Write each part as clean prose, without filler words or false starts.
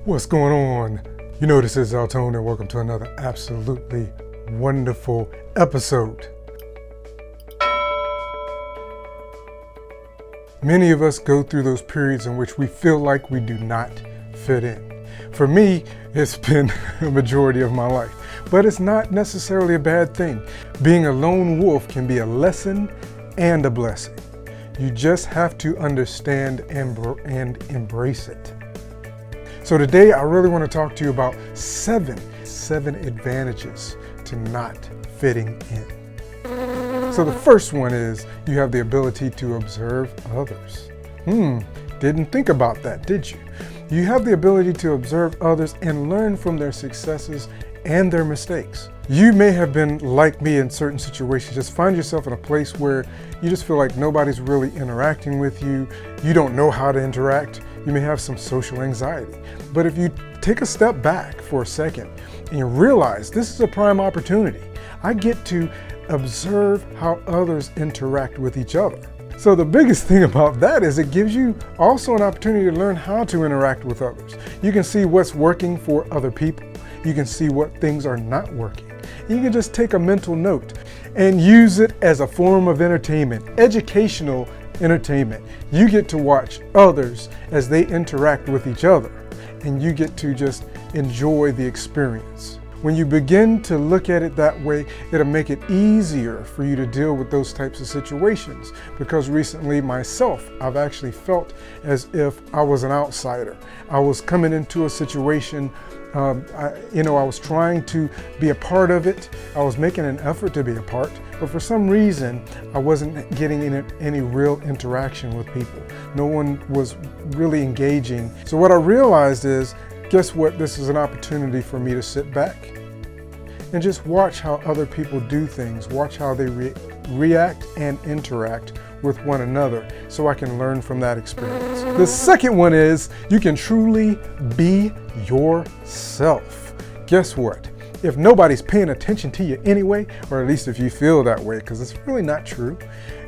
What's going on? You know this is AlTone, and welcome to another absolutely wonderful episode. Many of us go through those periods in which we feel like we do not fit in. For me, it's been a majority of my life, but it's not necessarily a bad thing. Being a lone wolf can be a lesson and a blessing. You just have to understand and embrace it. So today I really want to talk to you about seven advantages to not fitting in. So the first one is you have the ability to observe others. Didn't think about that, did you? You have the ability to observe others and learn from their successes and their mistakes. You may have been like me in certain situations, just find yourself in a place where you just feel like nobody's really interacting with you. You don't know how to interact. You may have some social anxiety. But if you take a step back for a second and you realize this is a prime opportunity, I get to observe how others interact with each other. So the biggest thing about that is it gives you also an opportunity to learn how to interact with others. You can see what's working for other people. You can see what things are not working. You can just take a mental note and use it as a form of entertainment, educational entertainment. You get to watch others as they interact with each other, and you get to just enjoy the experience. When you begin to look at it that way, it'll make it easier for you to deal with those types of situations. Because recently myself, I've actually felt as if I was an outsider. I was coming into a situation, I was trying to be a part of it. I was making an effort to be a part, but for some reason, I wasn't getting any real interaction with people. No one was really engaging. So what I realized is, guess what? This is an opportunity for me to sit back and just watch how other people do things, watch how they react and interact with one another, so I can learn from that experience. The second one is you can truly be yourself. Guess what? If nobody's paying attention to you anyway, or at least if you feel that way, because it's really not true.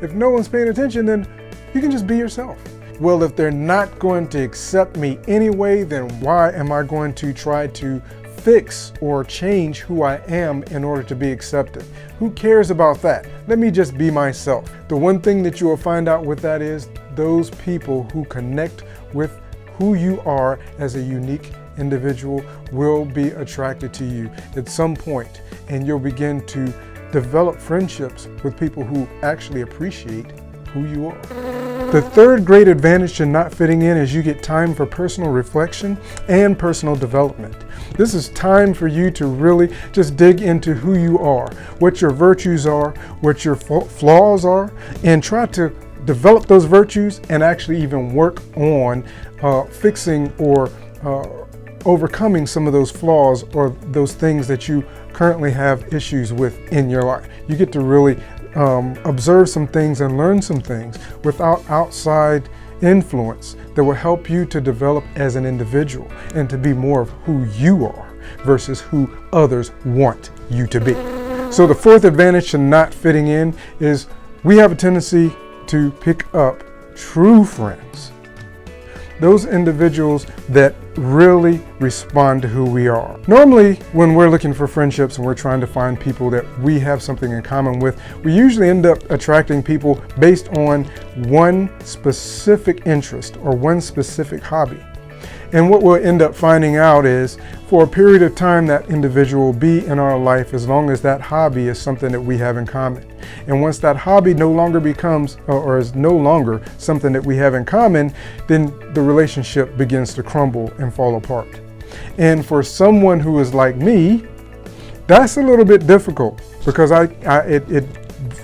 If no one's paying attention, then you can just be yourself. Well, if they're not going to accept me anyway, then why am I going to try to fix or change who I am in order to be accepted? Who cares about that? Let me just be myself. The one thing that you will find out with that is those people who connect with who you are as a unique individual will be attracted to you at some point, and you'll begin to develop friendships with people who actually appreciate who you are. The third great advantage to not fitting in is you get time for personal reflection and personal development. This is time for you to really just dig into who you are, what your virtues are, what your flaws are, and try to develop those virtues and actually even work on fixing or overcoming some of those flaws or those things that you currently have issues with in your life. You get to really observe some things and learn some things without outside influence that will help you to develop as an individual and to be more of who you are versus who others want you to be. So the fourth advantage to not fitting in is we have a tendency to pick up true friends. Those individuals that really respond to who we are. Normally, when we're looking for friendships and we're trying to find people that we have something in common with, we usually end up attracting people based on one specific interest or one specific hobby. And what we'll end up finding out is, for a period of time, that individual will be in our life as long as that hobby is something that we have in common. And once that hobby no longer becomes, or is no longer something that we have in common, then the relationship begins to crumble and fall apart. And for someone who is like me, that's a little bit difficult, because it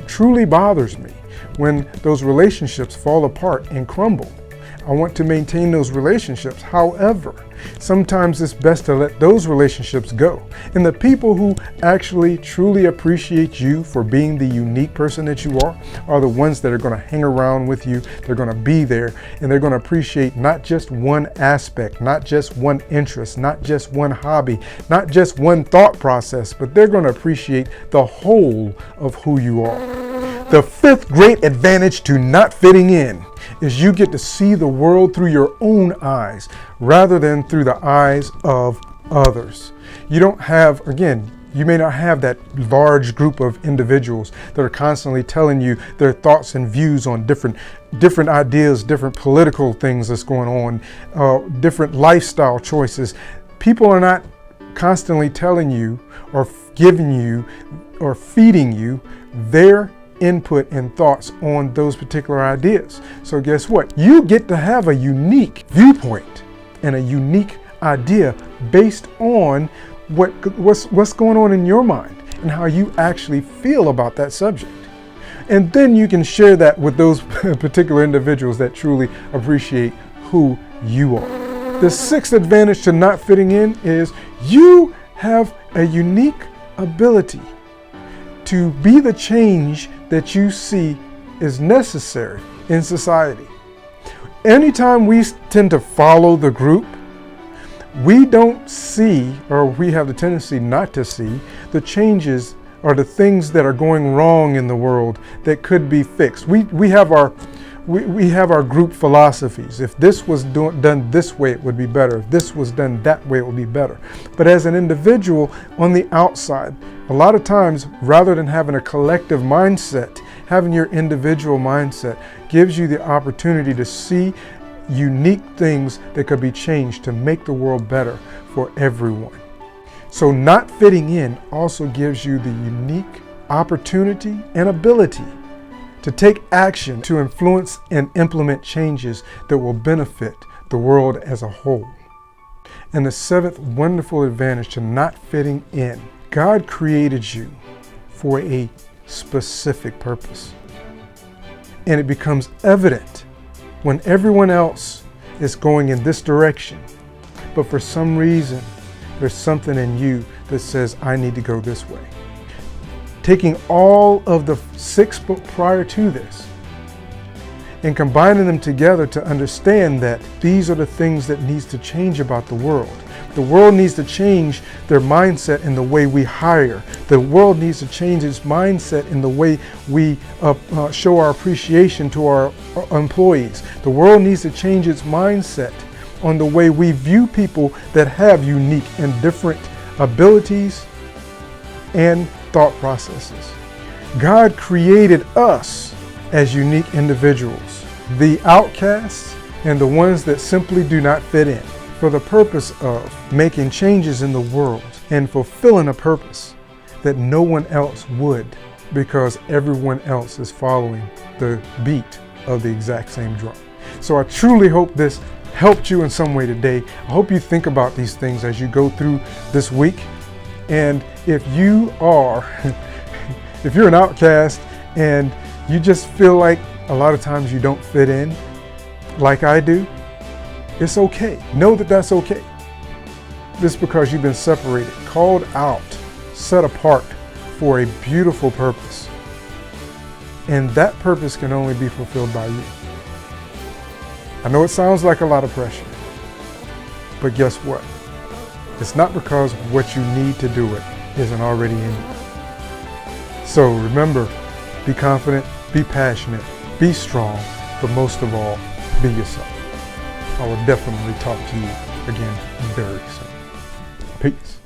truly bothers me when those relationships fall apart and crumble. I want to maintain those relationships. However, sometimes it's best to let those relationships go. And the people who actually truly appreciate you for being the unique person that you are the ones that are going to hang around with you. They're going to be there, and they're going to appreciate not just one aspect, not just one interest, not just one hobby, not just one thought process, but they're going to appreciate the whole of who you are. The fifth great advantage to not fitting in is you get to see the world through your own eyes rather than through the eyes of others. You don't have, again, you may not have that large group of individuals that are constantly telling you their thoughts and views on different ideas, different political things that's going on, different lifestyle choices. People are not constantly telling you or giving you or feeding you their input and thoughts on those particular ideas. So guess what? You get to have a unique viewpoint and a unique idea based on what's going on in your mind and how you actually feel about that subject. And then you can share that with those particular individuals that truly appreciate who you are. The sixth advantage to not fitting in is you have a unique ability to be the change that you see is necessary in society. Anytime we tend to follow the group, we don't see, or we have the tendency not to see, the changes or the things that are going wrong in the world that could be fixed. We have our group philosophies. If this was done this way, it would be better. If this was done that way, it would be better. But as an individual on the outside, a lot of times, rather than having a collective mindset, having your individual mindset gives you the opportunity to see unique things that could be changed to make the world better for everyone. So not fitting in also gives you the unique opportunity and ability to take action to influence and implement changes that will benefit the world as a whole. And the seventh wonderful advantage to not fitting in, God created you for a specific purpose. And it becomes evident when everyone else is going in this direction, but for some reason, there's something in you that says, I need to go this way. Taking all of the 6 books prior to this and combining them together to understand that these are the things that needs to change about the world. The world needs to change their mindset in the way we hire. The world needs to change its mindset in the way we show our appreciation to our employees. The world needs to change its mindset on the way we view people that have unique and different abilities and thought processes. God created us as unique individuals, the outcasts and the ones that simply do not fit in, for the purpose of making changes in the world and fulfilling a purpose that no one else would, because everyone else is following the beat of the exact same drum. So I truly hope this helped you in some way today. I hope you think about these things as you go through this week. And if you are, if you're an outcast and you just feel like a lot of times you don't fit in like I do, it's okay. Know that that's okay. Just because you've been separated, called out, set apart for a beautiful purpose. And that purpose can only be fulfilled by you. I know it sounds like a lot of pressure, but guess what? It's not because what you need to do it isn't already in you. So remember, be confident, be passionate, be strong, but most of all, be yourself. I will definitely talk to you again very soon. Peace.